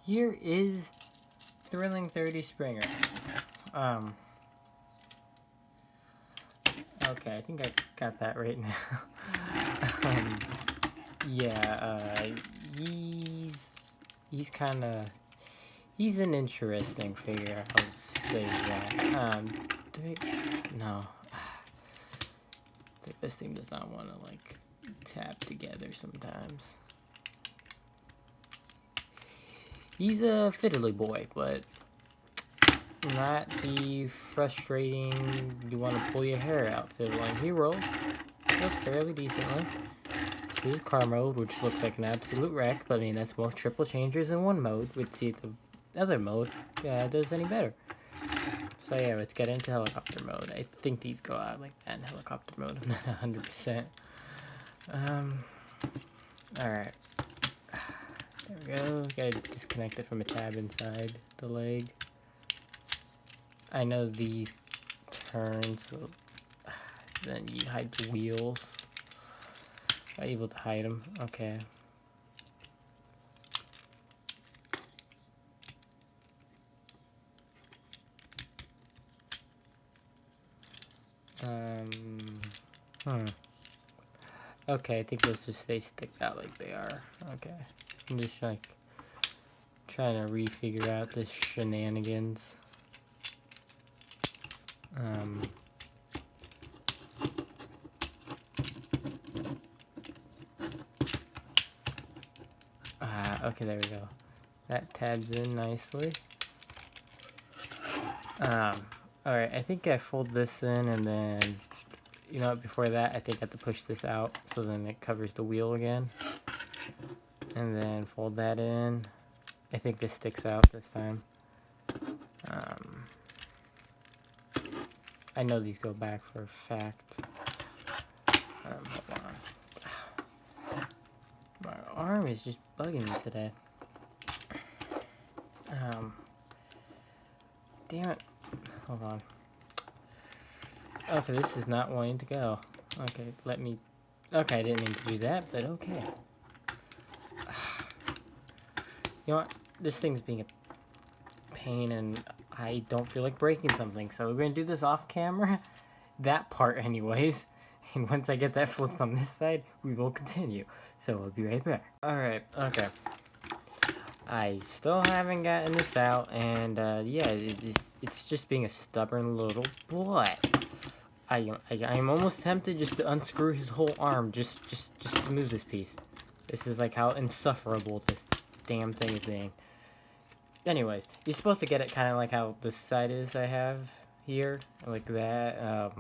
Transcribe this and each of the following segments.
here is Thrilling 30 Springer. Okay, I think I got that right now. Yeah, he's kind of, he's an interesting figure, I'll say that. No. This thing does not want to, like, tap together sometimes. He's a fiddly boy, but not the frustrating, you want to pull your hair out fiddling. He rolls fairly decently. See his car mode, which looks like an absolute wreck, but I mean, that's most triple changers in one mode. We'd see if the other mode does any better. So yeah, let's get into helicopter mode. I think these go out like that in helicopter mode. I'm not 100%. Alright. There we go. Gotta disconnect it from a tab inside the leg. I know these turn, so then you hide the wheels. Am I able to hide them? Okay. Okay, I think let's just stay sticked out like they are. Okay. I'm just like trying to refigure out this shenanigans. Okay, there we go. That tabs in nicely. Alright, I think I fold this in and then, you know, before that, I think I have to push this out so then it covers the wheel again. And then fold that in. I think this sticks out this time. I know these go back for a fact. Hold on. My arm is just bugging me today. Damn it. Hold on. Okay, this is not wanting to go. Okay, let me... Okay, I didn't mean to do that, but okay. You know what? This thing's being a pain, and I don't feel like breaking something, so we're going to do this off camera. That part, anyways. And once I get that flipped on this side, we will continue. So, we'll be right back. Alright, okay. I still haven't gotten this out, and yeah, it's just being a stubborn little boy. I'm almost tempted just to unscrew his whole arm, just to move this piece. This is like how insufferable this damn thing is being. Anyways, you're supposed to get it kind of like how this side is I have here, like that,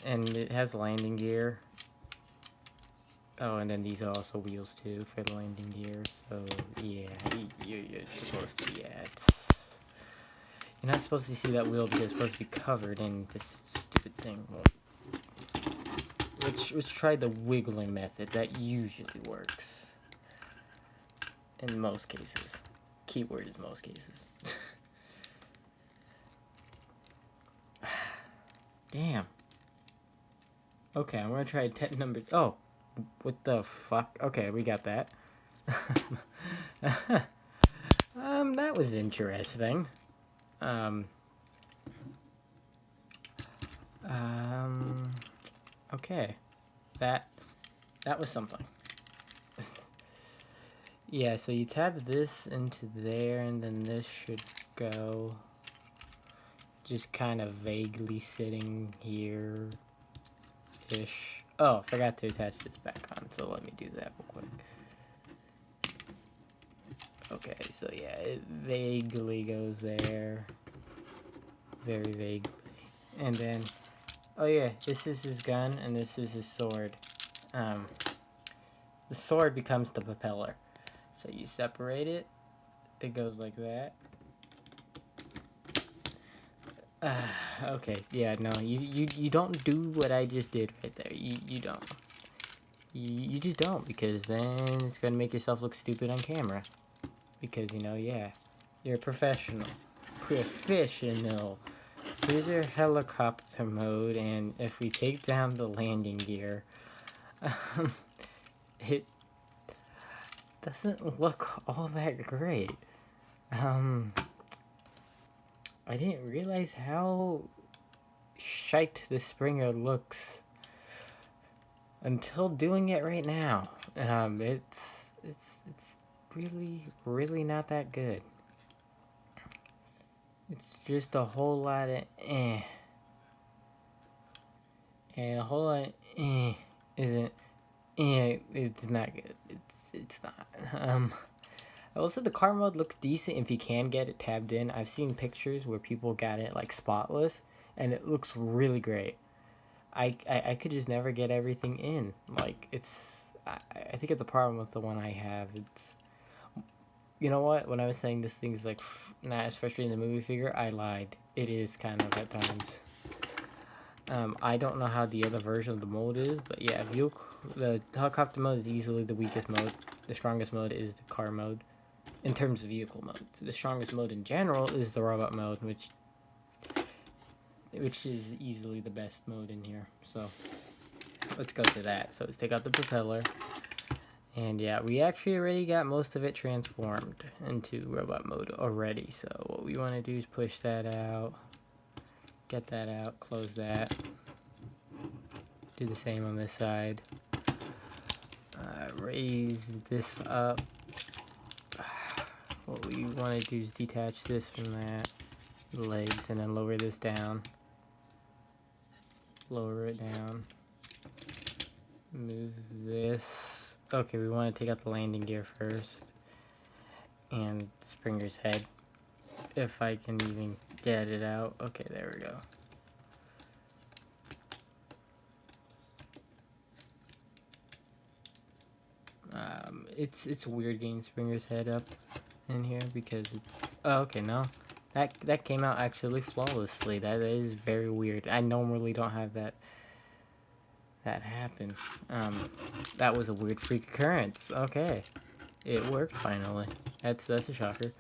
and it has landing gear. Oh, and then these are also wheels too for the landing gear, so yeah, you're supposed to, yeah, you're not supposed to see that wheel because it's supposed to be covered in this stupid thing. Let's try the wiggling method. That usually works. In most cases. Keyword is most cases. Damn. Okay, I'm gonna try number... Oh! What the fuck? Okay, we got that. That was interesting. Okay. That was something. Yeah, so you tap this into there, and then this should go just kind of vaguely sitting here-ish. Oh, forgot to attach this back on, so let me do that real quick. Okay, so yeah, it vaguely goes there. Very vaguely. And then, oh yeah, this is his gun, and this is his sword. The sword becomes the propeller. So you separate it, it goes like that. Okay, yeah, no, you don't do what I just did right there. You don't. You just don't, because then it's gonna make yourself look stupid on camera. Because, you know, yeah, you're a professional. Professional. Here's your helicopter mode, and if we take down the landing gear, doesn't look all that great. I didn't realize how shite this Springer looks until doing it right now. It's really not that good. It's just a whole lot of and a whole lot of isn't it's not good. It's not. I will say the car mode looks decent if you can get it tabbed in. I've seen pictures where people got it like spotless, and it looks really great. I could just never get everything in. Like I think it's a problem with the one I have. It's, you know what? When I was saying this thing's like not as frustrating as a movie figure, I lied. It is kind of at times. I don't know how the other version of the mode is, but yeah, the helicopter mode is easily the weakest mode. The strongest mode is the car mode. In terms of vehicle mode, the strongest mode in general is the robot mode, which is easily the best mode in here. So let's go to that. So let's take out the propeller, and yeah, we actually already got most of it transformed into robot mode already. So what we want to do is push that out, get that out, close that, do the same on this side, raise this up. What we want to do is detach this from that, the legs, and then lower this down. Lower it down. Move this. Okay, we want to take out the landing gear first. And Springer's head. If I can even get it out. Okay, there we go. It's weird getting Springer's head up in here because it's, oh, okay, no, that came out actually flawlessly. That is very weird. I normally don't have that happen. That was a weird freak occurrence. Okay, it worked finally. That's a shocker.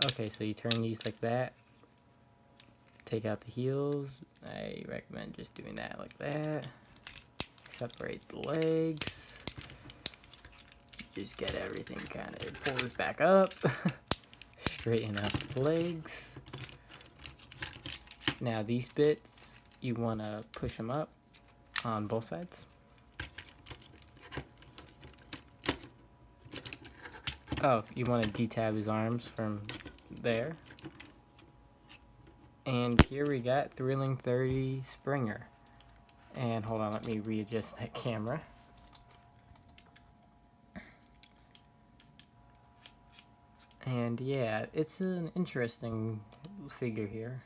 Okay, so you turn these like that, take out the heels. I recommend just doing that like that. Separate the legs. Just get everything kind of, pull this back up, straighten out the legs. Now these bits, you want to push them up on both sides. Oh, you want to detab his arms from there. And here we got Thrilling 30 Springer. And hold on, let me readjust that camera. And yeah, it's an interesting figure here.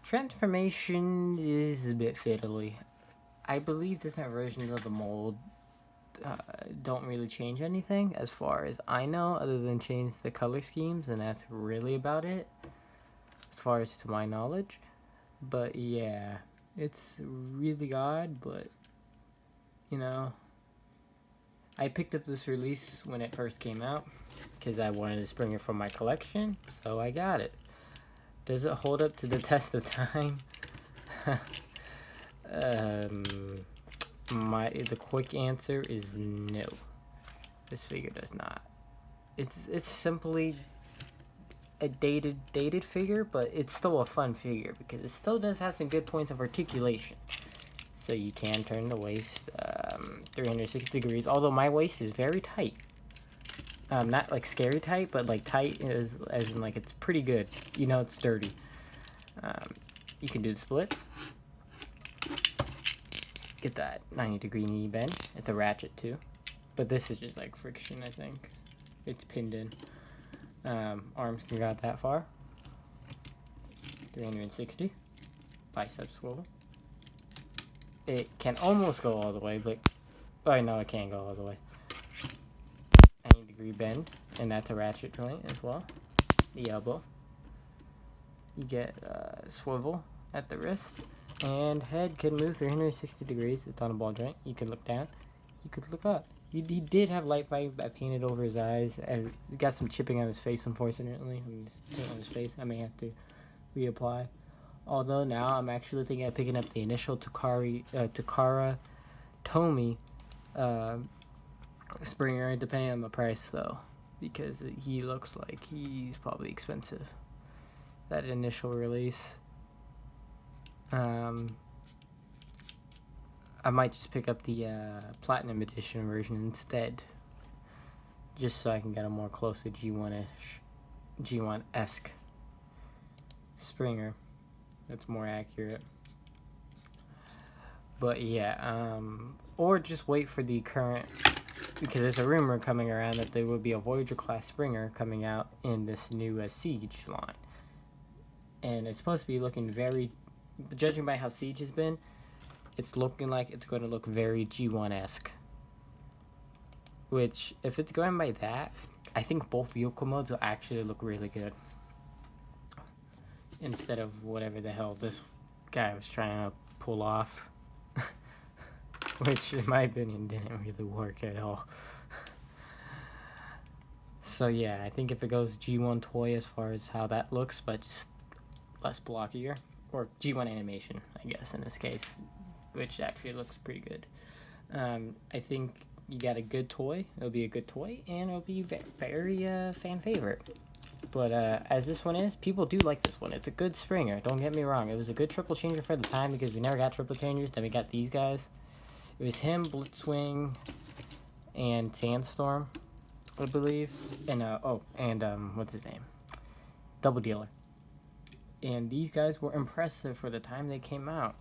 Transformation is a bit fiddly. I believe different versions of the mold don't really change anything as far as I know, other than change the color schemes, and that's really about it as far as to my knowledge. But yeah, it's really odd, but you know, I picked up this release when it first came out because I wanted to Springer from my collection, so I got it. Does it hold up to the test of time? The quick answer is no. This figure does not. It's simply a dated figure, but it's still a fun figure because it still does have some good points of articulation. So you can turn the waist 360 degrees, although my waist is very tight. Not like scary tight, but like tight is as in like it's pretty good. You know, it's dirty. You can do the splits. Get that 90-degree knee bend. It's a ratchet too, but this is just like friction. I think it's pinned in. Arms can go out that far. 360. Bicep swivel. It can almost go all the way, but oh no, it can't go all the way. 90-degree bend, and that's a ratchet joint as well. The elbow. You get swivel at the wrist, and head can move 360 degrees. It's on a ball joint. You can look down. You could look up. He did have light vibe that painted over his eyes, and got some chipping on his face, unfortunately. On his face, I may have to reapply. Although now I'm actually thinking of picking up the initial Takara Tomy Springer, depending on the price though, because he looks like he's probably expensive. That initial release. I might just pick up the Platinum Edition version instead, just so I can get a more close to G1-esque Springer. That's more accurate. But yeah, or just wait for the current, because there's a rumor coming around that there will be a Voyager class Springer coming out in this new Siege line. And it's supposed to be looking very, judging by how Siege has been, it's looking like it's going to look very G1-esque. Which, if it's going by that, I think both vehicle modes will actually look really good. Instead of whatever the hell this guy was trying to pull off. Which, in my opinion, didn't really work at all. So yeah, I think if it goes G1 toy as far as how that looks, but just less blockier, or G1 animation, I guess, in this case, which actually looks pretty good. I think you got a good toy, it'll be a good toy, and it'll be very fan favorite. But as this one is, people do like this one. It's a good Springer, don't get me wrong. It was a good triple changer for the time, because we never got triple changers. Then we got these guys. It was him, Blitzwing, and Sandstorm, I believe. And what's his name? Double Dealer. And these guys were impressive for the time they came out.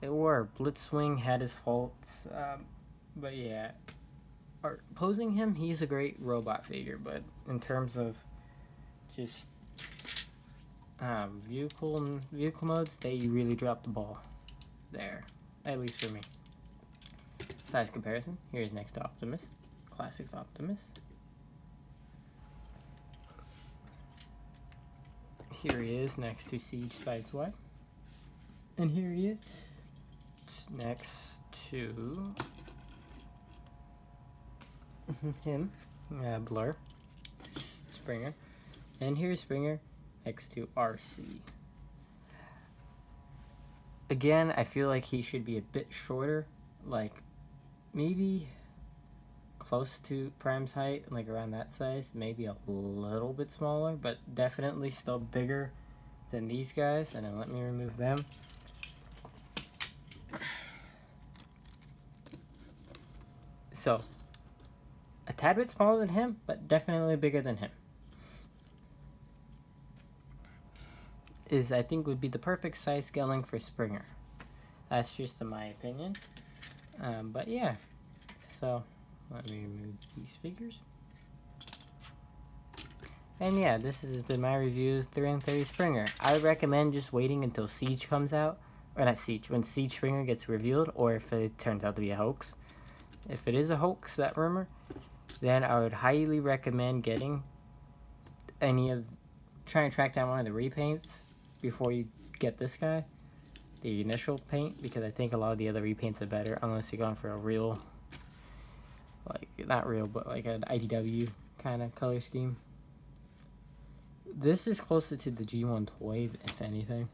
They were. Blitzwing had his faults, but yeah. Posing him, he's a great robot figure, but in terms of just vehicle modes, they really dropped the ball there, at least for me. Size comparison, here's next to Optimus, Classics Optimus. Here he is next to Siege Sideswipe. And here he is next to him, Blur, Springer. And here's Springer next to RC. Again, I feel like he should be a bit shorter, like maybe close to Prime's height, like around that size, maybe a little bit smaller, but definitely still bigger than these guys. And then let me remove them. So, a tad bit smaller than him, but definitely bigger than him. I think would be the perfect size scaling for Springer. That's just in my opinion. But yeah, so let me remove these figures. And yeah, this has been my review of 330 Springer. I would recommend just waiting until Siege comes out, or not Siege, when Siege Springer gets revealed, or if it turns out to be a hoax. If it is a hoax, that rumor, then I would highly recommend getting trying to track down one of the repaints before you get this guy, the initial paint, because I think a lot of the other repaints are better, unless you're going for a real, like, not real, but like an IDW kind of color scheme. This is closer to the G1 toy, if anything.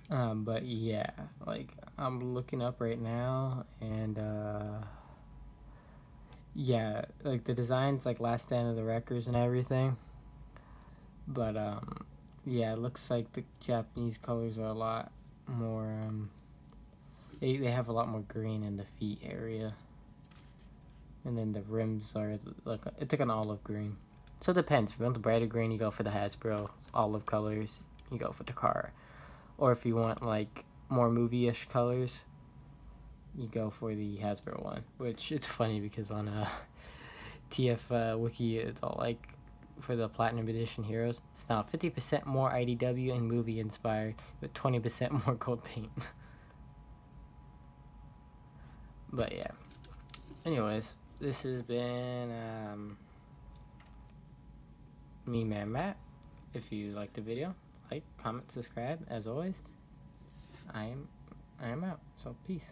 But yeah, like, I'm looking up right now, and yeah, like, the design's like Last Stand of the Wreckers and everything. But, yeah, it looks like the Japanese colors are a lot more, they have a lot more green in the feet area. And then the rims are, like, it's like an olive green. So it depends. If you want the brighter green, you go for the Hasbro olive colors. You go for Takara. Or if you want, like, more movie-ish colors, you go for the Hasbro one. Which, it's funny because on TF Wiki, it's all, like, for the Platinum Edition Heroes, it's now 50% more IDW and movie inspired with 20% more gold paint. But yeah. Anyways, this has been me, Man Matt. If you liked the video, like, comment, subscribe. As always, I am out. So peace.